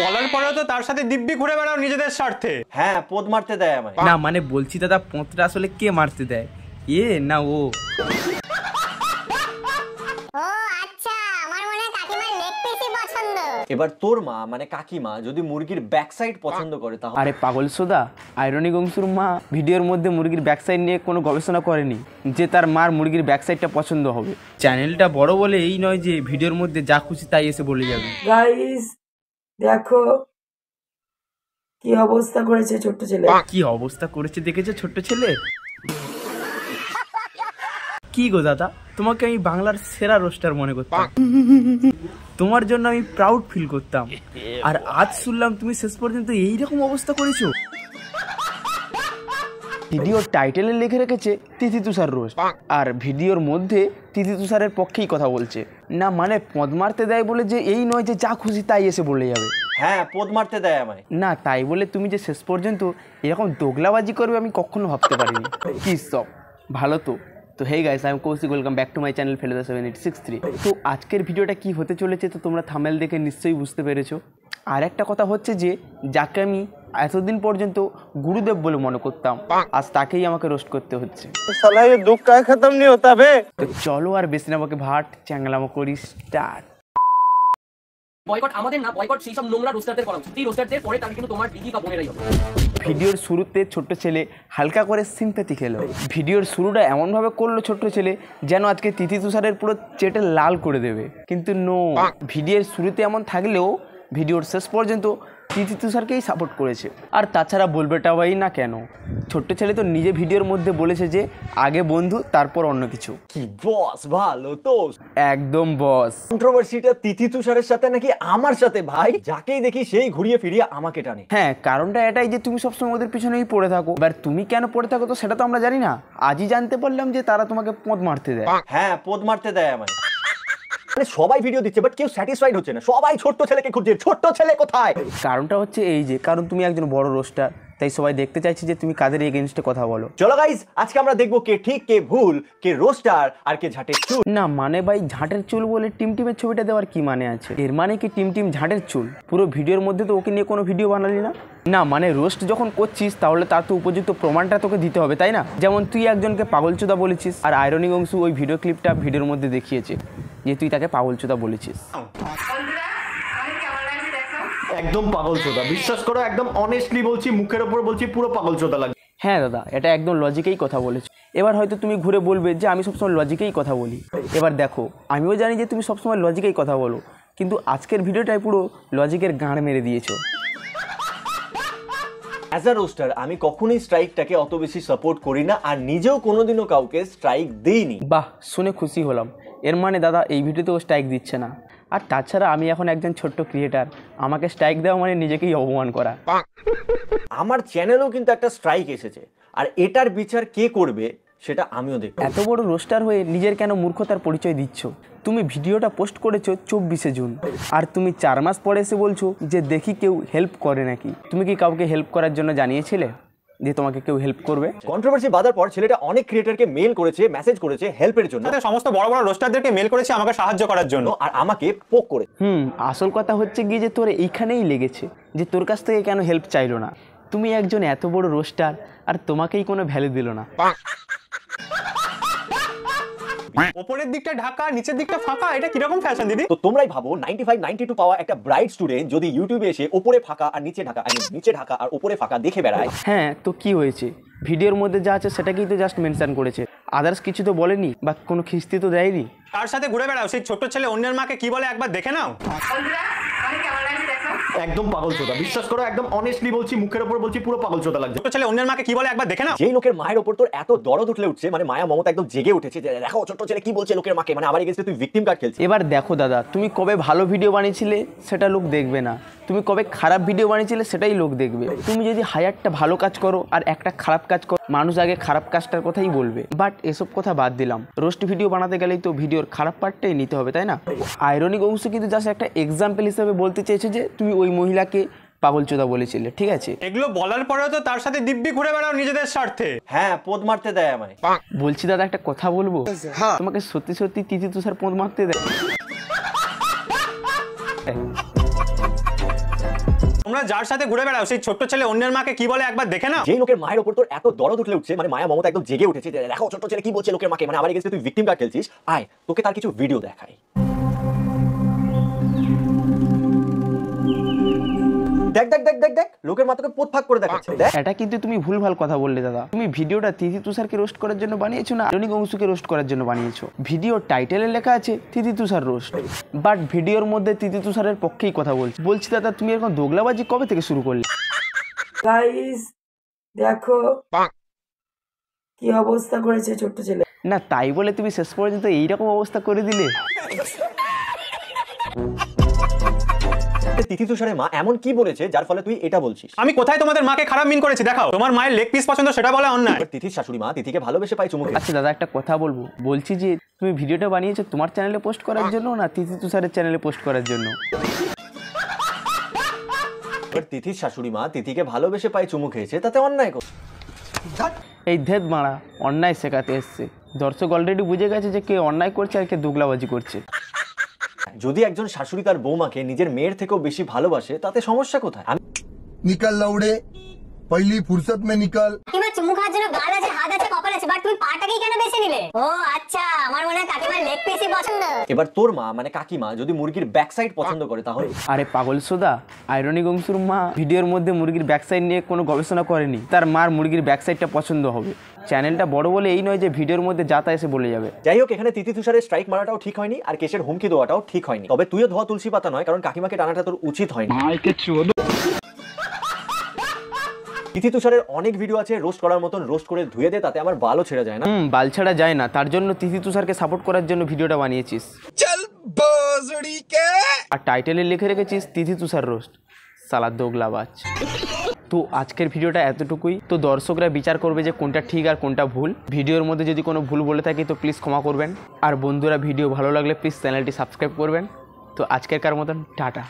বলার পরেও তো তার সাথে দিব্যি ঘুরে বেড়াও নিজেদের স্বার্থে। হ্যাঁ, পোদ মারতে দেয় আমায়। না মানে বলছি দাদা, পোঁতটা আসলে কে মারতে দেয়, এ না ও? এবার তোর মা মানে কাকিমা যদি মুরগির ব্যাক সাইড পছন্দ করে তাহলে? আরে পাগল সোদা, আয়রনি গংসুর মা ভিডিওর মধ্যে মুরগির ব্যাক সাইড নিয়ে কোনো গবেষণা করেনি যে তার মার মুরগির ব্যাক সাইডটা পছন্দ হবে। চ্যানেলটা বড় বলে এই নয় যে ভিডিওর মধ্যে যা খুশি তাই এসে বলে যাবে। গাইস দেখো কি অবস্থা করেছে ছোট্ট ছেলে। কি অবস্থা করেছে দেখেছো ছোট্ট ছেলে? কি গো দাদা, তোমাকে আমি বাংলার সেরা রোস্টার মনে করতাম, তোমার জন্য আমি প্রাউড ফিল করতাম, আর আজ শুনলাম তুমি শেষ পর্যন্ত এইরকম অবস্থা করেছো। ভিডিওর টাইটেলে লিখে রেখেছে তিথি তুষার রোস্ট, আর ভিডিওর মধ্যে তিথি তুষারের পক্ষেই কথা বলছে। না মানে পদ মারতে দেয় বলে যে এই নয় যে যা খুশি তাই এসে বলে যাবে। হ্যাঁ, পোদ মারতে দেয় আমায়। না তাই বলে তুমি যে শেষ পর্যন্ত এরকম দোগলাবাজি করবে আমি কখনো ভাবতে পারিনি। কি সব ভালো তো। তো hey guys, I am Koushik, welcome back to my channel Feluda 7863। তো আজকের ভিডিওটা কি হতে চলেছে তো তোমরা থাম্বনেল দেখে নিশ্চয়ই বুঝতে পেরেছো। আর একটা কথা হচ্ছে যে যাকে আমি এতদিন পর্যন্ত গুরুদেব বলে মনে করতাম, আজ তাকেই আমাকে রোস্ট করতে হচ্ছে। সালা ये दुख का खत्म नहीं होता बे। তো চলো আর বেশি না আমাকে ভাট চ্যাংলামো করি, স্টার্ট। বয়কট আমাদের না, বয়কট সেই সব নোংরা রোস্টারদের করা উচিত। এই রোস্টারদের পরে তাহলে কিন্তু তোমার দিদি বা বোনেরাই হবে। ভিডিওর শুরুতে ছোট্ট ছেলে হালকা করে সিম্প্যাথি খেলো। ভিডিওর শুরুটা এমনভাবে করলো ছোট্ট ছেলে যেন আজকে তিথি তুষারের পুরো চেটে লাল করে দেবে, কিন্তু নো, ভিডিওর শুরুতে এমন থাকলেও ভিডিওর শেষ পর্যন্ত তিথি তুষারকেই সাপোর্ট করেছে। আর তাছাড়া বলবেটা ভাই না কেন, ছোট্ট ছেলে তো নিজে ভিডিওর মধ্যে বলেছে যে আগে বন্ধু তারপর অন্য কিছু। কি বস, ভালো তো একদম বস। কন্ট্রোভার্সিটা তিথি তুষারের সাথে নাকি আমার সাথে? ভাই যাকেই দেখি সেই ঘুরিয়ে ফিরিয়ে আমাকে টানে। হ্যাঁ, কারণটা এটাই যে তুমি সবসময় ওদের পিছনেই পড়ে থাকো। এবার তুমি কেন পড়ে থাকো তো সেটা তো আমরা জানি না, আজই জানতে পারলাম যে তারা তোমাকে পদ মারতে দেয়। হ্যাঁ, পোদ মারতে দেয় আমায়। মানে সবাই ভিডিও দিচ্ছে বাট কেউ স্যাটিসফাইড হচ্ছে না, সবাই ছোট্ট ছেলেকে খুঁজছে। ছোট্ট ছেলে কোথায়? কারণটা হচ্ছে এই যে কারণ তুমি একজন বড় রোস্টার, তাই সবাই দেখতে চাইছে যে তুমি কাদের এগেইনস্টে কথা বলো। চলো গাইস, আজকে আমরা দেখবো কে ঠিক কে ভুল, কে রোস্টার আর কে ঝাঁটের চুল। না মানে ভাই ঝাঁটের চুল বলে টিমটিমের ছবিটা দেওয়ার কি মানে আছে? এর মানে কি টিম ঝাঁটের চুল? পুরো ভিডিওর মধ্যে তো ওকে নিয়ে কোনো ভিডিও বানালি না। না মানে রোস্ট যখন করছিস তাহলে তার তো উপযুক্ত প্রমাণটা তোকে দিতে হবে, তাই না? যেমন তুই একজনকে পাগলচোদা বলেছিস, আর আয়রনি গংসু ওই ভিডিও ক্লিপটা ভিডিওর মধ্যে দেখিয়েছে যে তুই তাকে পাগলচোদা বলেছিস। একদম পাগলচোদা, বিশ্বাস করো, একদম অনেস্টলি বলছি, মুখের ওপর বলছি, পুরো পাগলচোদা লাগে। হ্যাঁ দাদা, এটা একদম লজিকেই কথা বলেছো। এবার হয়তো তুমি ঘুরে বলবে যে আমি সবসময় লজিকেই কথা বলি। এবার দেখো, আমিও জানি যে তুমি সবসময় লজিকেই কথা বলো, কিন্তু আজকের ভিডিওটাই পুরো লজিকের গাঁড় মেরে দিয়েছো। অ্যাজ আ রোস্টার আমি কখনোই স্ট্রাইকটাকে অত বেশি সাপোর্ট করি না, আর নিজেও কোনোদিনও কাউকে স্ট্রাইক দিইনি। বাহ, শুনে খুশি হলাম। এর মানে দাদা এই ভিডিওতেও স্ট্রাইক দিচ্ছে না। আর তাছাড়া আমি এখন একজন ছোট্ট ক্রিয়েটার, আমাকে স্ট্রাইক দেওয়া মানে নিজেকেই অপমান করা। আমার চ্যানেলেও কিন্তু একটা স্ট্রাইক এসেছে, আর এটার বিচার কে করবে সেটা আমিও দেখব। এত বড় রোস্টার হয়ে নিজের কেন মূর্খতার পরিচয় দিচ্ছ? তুমি ভিডিওটা পোস্ট করেছো 24শে জুন, আর তুমি 4 মাস পরে এসে বলছো যে দেখি কেউ হেল্প করে নাকি। তুমি কি কাউকে হেল্প করার জন্য জানিয়েছিলে যে তোমাকে কেউ হেল্প করবে? কন্ট্রোভার্সি বাঁধার পর ছেলেটা অনেক ক্রিয়েটরকে মেল করেছে, মেসেজ করেছে হেল্পের জন্য, সমস্ত বড় বড় রোস্টারদেরকে মেল করেছে আমাকে সাহায্য করার জন্য, আর আমাকে পোক করে। আসল কথা হচ্ছে গিয়ে যে তোর এইখানেই লেগেছে যে তোর কাছ থেকে কেন হেল্প চাইলো না। তুমি একজন এত বড় রোস্টার আর তোমাকেই কোনো ভ্যালু দিল না। উপরের দিকটা ঢাকা, নিচের দিকটা ফাঁকা, এটা কিরকম ফ্যাশন দিদি? তো তোমরাই ভাবো 95 92 পাওয়া একটা ব্রাইট স্টুডেন্ট যদি ইউটিউবে এসে উপরে ফাঁকা আর নিচে ঢাকা, নিচে ঢাকা আর উপরে ফাঁকা দেখে বেড়ায়। হ্যাঁ, তো কি হয়েছে? ভিডিওর মধ্যে যা আছে সেটাকেই তো জাস্ট মেনশন করেছে, আদার্স কিছু তো বলেনি বা কোনো খিস্তি তো দেয়নি। তার সাথে ঘুরে বেড়াও, সেই ছোট্ট ছেলে অন্যের মাকে কি বলে একবার দেখে নাও। একদম পাগলচোদা, বিশ্বাস করো, একদম অনেস্টলি বলছি, মুখের ওপর বলছি, পুরো পাগলচোদা লাগছে। ছোট্ট ছেলে অন্যের মাকে কি বলে একবার দেখে নাও। যেই লোকের মায়ের ওপর তোর এত দরদ উঠলে উঠছে, মানে মায়া মমতা একদম জেগে উঠেছে যে দেখো ছোট্ট ছেলে কি বলছে লোকের মাকে, মানে আমার এগেইনস্টে তুই ভিকটিম কার্ড খেলছিস। এবার দেখো দাদা, তুমি কবে ভালো ভিডিও বানিয়েছিলে সেটা লোক দেখবে না, তুমি কবে খারাপ ভিডিও বানিয়েছিলে সেটাই লোক দেখবে। তুমি যদি হাজারটা ভালো কাজ করো আর একটা খারাপ কাজ করো, মানুষ আগে খারাপ কাজটার কথাই বলবে। বাট এসব কথা বাদ দিলাম, রোস্ট ভিডিও বানাতে গেলেই তো ভিডিওর খারাপ পার্টটাই নিতে হবে, তাই না? আয়রনি গংসু কিন্তু জাস্ট একটা এক্সাম্পল হিসেবে বলতে চেয়েছে যে তুমি ওই মহিলাকে পাগলচোদা বলেছিলে, ঠিক আছে? এগুলো বলার পরেও তো তার সাথে দিব্যি ঘুরে বেড়াও নিজেদের স্বার্থে। হ্যাঁ, পোদ মারতে দেয় আমায়। বলছি দাদা একটা কথা বলবো, তোমাকে সত্যি সত্যি তিথি তুষার পোদ মারতে দেয়? তোমরা যার সাথে ঘুরে বেড়াও সেই ছোট্ট ছেলে অন্যের মাকে কি বলে একবার দেখে না। যেই লোকের মায়ের উপর তোর এত দরদ উঠলে উঠছে, মানে মায়া মমতা একদম জেগে উঠেছে, যে দেখো ছোট ছেলে কি বলছে লোকের মাকে, মানে আমার এগেইনস্টে তুই ভিকটিম কার্ড খেলছিস, আয় তোকে তার কিছু ভিডিও দেখাই। দেখ দেখ দেখ দেখ দেখ লোকের মা তোকে পোত ফাঁক করে দেখাচ্ছে, দেখ। এটা কিন্তু তুমি ভুলভাল কথা বললে দাদা। তুমি ভিডিওটা তিথি তুষারকে রোস্ট করার জন্য বানিয়েছো না আইরনি গংসুকে রোস্ট করার জন্য বানিয়েছো? ভিডিওর টাইটেলে লেখা আছে তিথি তুষার রোস্ট, বাট ভিডিওর মধ্যে তিথি তুষারের পক্ষেই কথা বলছি। বলছি দাদা তুমি এরকম দোগলাবাজি কবে থেকে শুরু করলে? গাইস দেখো কি অবস্থা করেছে ছোট্ট ছেলে। না তাই বলে তুমি শেষ পর্যন্ত এইরকম অবস্থা করে দিলে? তিথি তুষারের মা এমন কি বলেছে যার ফলে তুই এটা বলছিস? আমি কোথায় তোমাদের মাকে খারাপ মিন করেছি দেখাও। তোমার মায়ের লেগ পিস পছন্দ সেটা বলে অন্যায়। তিথির শাশুড়ি মা তিথিকে ভালোবেসে পাই চুমুকে। আচ্ছা দাদা একটা কথা বলবো, বলছি যে তুমি ভিডিওটা বানিয়েছো তোমার চ্যানেলে পোস্ট করার জন্য না তিথি তুষারের চ্যানেলে পোস্ট করার জন্য? তিথির শাশুড়ি মা তিথিকে ভালোবেসে পাই চুমু খেয়েছে, তাতে অন্যায় কর। এই ধেদ মারা অন্যায় শেখাতে এসছে। দর্শক অলরেডি বুঝে গেছে যে কে অন্যায় করছে আর কে দুগলাবাজি করছে। যদি একজন শাশুড়ি তার বৌমাকে নিজের মেয়ের থেকেও বেশি ভালোবাসে তাতে সমস্যা কোথায়? निकल लौड़े पहली फुर्सत में निकल। কাকিমা চুমু খাওয়ার জন্য গাল আছে, হাত আছে, কপাল আছে, বাট তুমি পাটাকেই কেন বেছে নিলে? ও আচ্ছা, আমার মনে হয় কাকিমার লেগ পিসই পছন্দ। এবার তোর মা মানে কাকিমা যদি মুরগির ব্যাক সাইড পছন্দ করে তাহলে? আরে পাগল সোদা, আইরনি গংসুর মা ভিডিওর মধ্যে মুরগির ব্যাক সাইড নিয়ে কোনো গবেষণা করেনি। তার মার মুরগির ব্যাক সাইডটা পছন্দ হবে। চ্যানেলটা বড় বলে এই নয় যে ভিডিওর মধ্যে যাতা এসে বলে যাবে। যাই হোক, এখানে তিথি তুষারের স্ট্রাইক মারাটাও ঠিক হয়নি আর কেসের হুমকি দেওয়াটাও ঠিক হয়নি। তবে তুইও ধোয়া তুলসী পাতা নয়, কারণ কাকিমাকে টানাটা তোর উচিত হয়নি। তিথি তুষারের অনেক ভিডিও আছে রোস্ট করার মতন, রোস্ট করে ধুয়ে দে, তাতে আমার বালও ছেড়ে যায় না। বাল ছাড়া যায় না, তার জন্য তিথি তুষারকে সাপোর্ট করার জন্য ভিডিওটা বানিয়েছিস। আর টাইটেলে লিখে রেখেছিস তিথি তুষার রোস্ট, সালা দোগলাবাজ। তো আজকের ভিডিওটা এতটুকুই। তো দর্শকরা বিচার করবে যে কোনটা ঠিক আর কোনটা ভুল। ভিডিওর মধ্যে যদি কোনো ভুল বলে থাকি তো প্লিজ ক্ষমা করবেন। আর বন্ধুরা ভিডিও ভালো লাগলে প্লিজ চ্যানেলটি সাবস্ক্রাইব করবেন। তো আজকের কার মতন টাটা।